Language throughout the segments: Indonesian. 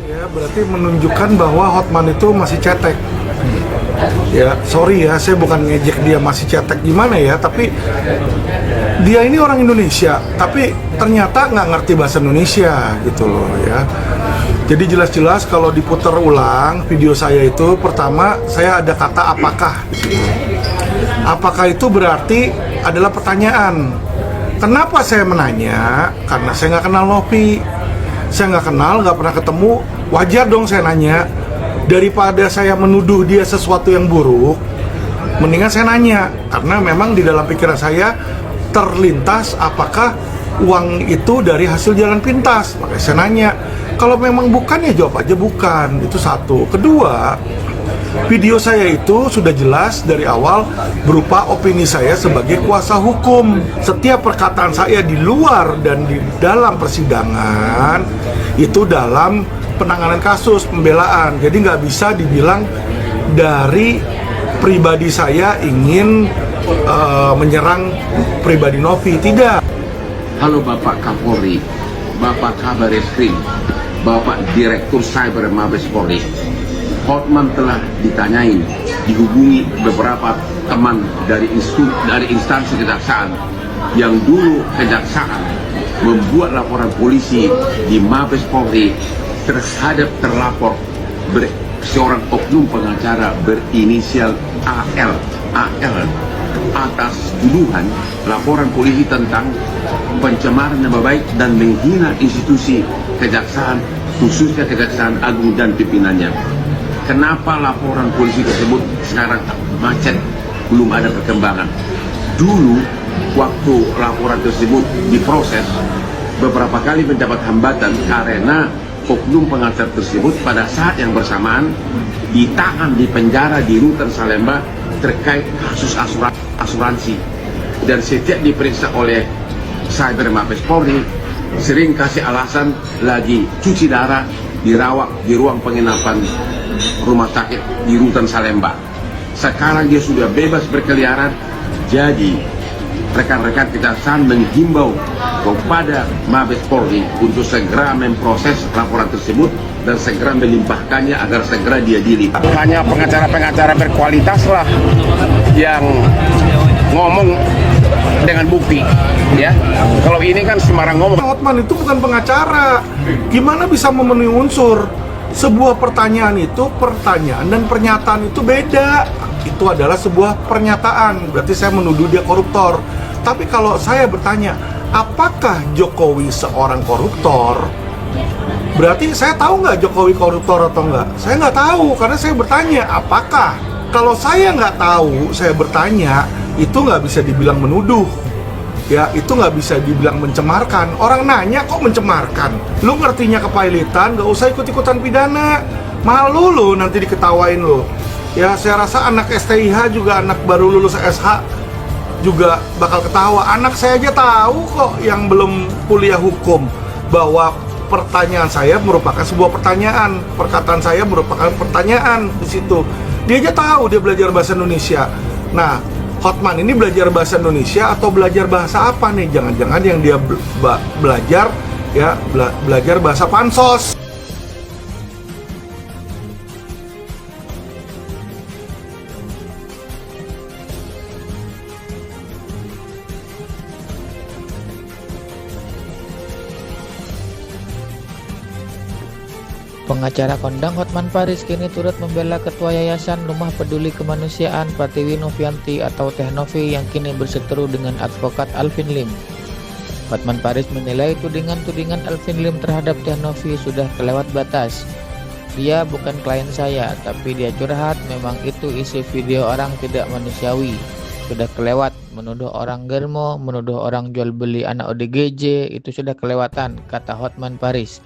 Ya, berarti menunjukkan bahwa Hotman itu masih cetek. Ya, sorry ya, saya bukan ngejek dia masih cetek gimana ya, tapi dia ini orang Indonesia, tapi ternyata nggak ngerti bahasa Indonesia gitu loh ya. Jadi jelas-jelas kalau diputar ulang video saya itu, pertama saya ada kata apakah di situ. Apakah itu berarti adalah pertanyaan. Kenapa saya menanya? Karena saya nggak kenal Novi. Saya nggak kenal, nggak pernah ketemu. Wajar dong saya nanya. Daripada saya menuduh dia sesuatu yang buruk, mendingan saya nanya. Karena memang di dalam pikiran saya terlintas apakah uang itu dari hasil jalan pintas. Makanya saya nanya. Kalau memang bukan ya jawab aja bukan. Itu satu. Kedua, video saya itu sudah jelas dari awal berupa opini saya sebagai kuasa hukum. Setiap perkataan saya di luar dan di dalam persidangan itu dalam penanganan kasus, pembelaan. Jadi nggak bisa dibilang dari pribadi saya ingin menyerang pribadi Novi. Tidak. Halo Bapak Kapolri, Bapak Kabar Eskrim, Bapak Direktur Cyber Mabes Polri. Hotman telah ditanyain, dihubungi beberapa teman dari instansi kejaksaan yang dulu kejaksaan membuat laporan polisi di Mabes Polri terhadap terlapor seorang oknum pengacara berinisial AL atas tuduhan laporan polisi tentang pencemaran nama baik dan menghina institusi kejaksaan, khususnya Kejaksaan Agung dan pimpinannya. Kenapa laporan polisi tersebut sekarang macet, belum ada perkembangan? Dulu waktu laporan tersebut diproses, beberapa kali mendapat hambatan karena oknum pengacara tersebut pada saat yang bersamaan ditahan di penjara di Rutan Salemba terkait kasus asuransi, dan setiap diperiksa oleh Cyber Mabes Polri sering kasih alasan lagi cuci darah, dirawat di ruang penginapan rumah sakit di Rutan Salemba. Sekarang dia sudah bebas berkeliaran. Jadi rekan-rekan kejaksaan menghimbau kepada Mabes Polri untuk segera memproses laporan tersebut dan segera melimpahkannya agar segera diadili. Hanya pengacara-pengacara berkualitas lah yang ngomong dengan bukti, ya. Kalau ini kan sembarang ngomong. Hotman itu bukan pengacara. Gimana bisa memenuhi unsur? Sebuah pertanyaan itu pertanyaan dan pernyataan itu beda. Itu adalah sebuah pernyataan. Berarti saya menuduh dia koruptor. Tapi kalau saya bertanya, apakah Jokowi seorang koruptor? Berarti saya tahu nggak Jokowi koruptor atau nggak? Saya nggak tahu karena saya bertanya apakah. Kalau saya nggak tahu, saya bertanya, itu nggak bisa dibilang menuduh. Ya, itu nggak bisa dibilang mencemarkan. Orang nanya kok mencemarkan. Lu ngertinya kepailitan, nggak usah ikut-ikutan pidana. Malu lu nanti diketawain lu. Ya, saya rasa anak STIH juga, anak baru lulus SH juga bakal ketawa. Anak saya aja tahu kok yang belum kuliah hukum bahwa pertanyaan saya merupakan sebuah pertanyaan, perkataan saya merupakan pertanyaan di situ. Dia aja tahu dia belajar bahasa Indonesia. Nah, Hotman ini belajar bahasa Indonesia atau belajar bahasa apa nih? Jangan-jangan yang dia belajar ya belajar bahasa pansos. Pengacara kondang Hotman Paris kini turut membela Ketua Yayasan Rumah Peduli Kemanusiaan Pratiwi Novianti atau Teh Novi yang kini berseteru dengan advokat Alvin Lim. Hotman Paris menilai tudingan-tudingan Alvin Lim terhadap Teh Novi sudah kelewat batas. Dia bukan klien saya, tapi dia curhat, memang itu isi video orang tidak manusiawi. Sudah kelewat, menuduh orang germo, menuduh orang jual beli anak ODGJ, itu sudah kelewatan, kata Hotman Paris.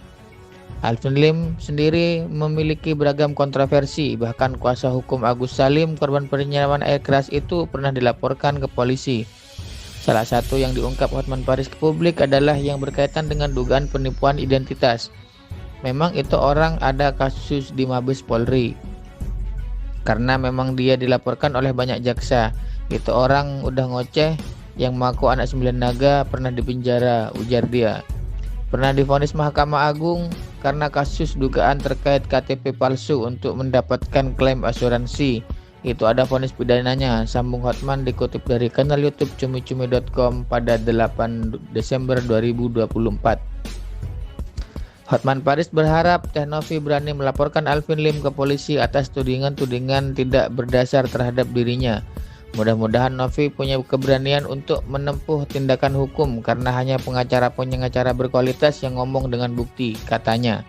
Alvin Lim sendiri memiliki beragam kontroversi, bahkan kuasa hukum Agus Salim, korban penyiraman air keras itu pernah dilaporkan ke polisi. Salah satu yang diungkap Hotman Paris ke publik adalah yang berkaitan dengan dugaan penipuan identitas. Memang itu orang ada kasus di Mabes Polri, karena memang dia dilaporkan oleh banyak jaksa. Itu orang udah ngoceh, yang mengaku anak 9 naga pernah dipenjara, ujar dia. Pernah divonis Mahkamah Agung, karena kasus dugaan terkait KTP palsu untuk mendapatkan klaim asuransi. Itu ada vonis pidananya, sambung Hotman dikutip dari kanal YouTube cumi-cumi.com pada 8 Desember 2024. Hotman Paris berharap Teh Novi berani melaporkan Alvin Lim ke polisi atas tudingan-tudingan tidak berdasar terhadap dirinya. Mudah-mudahan Novi punya keberanian untuk menempuh tindakan hukum karena hanya pengacara berkualitas yang ngomong dengan bukti, katanya.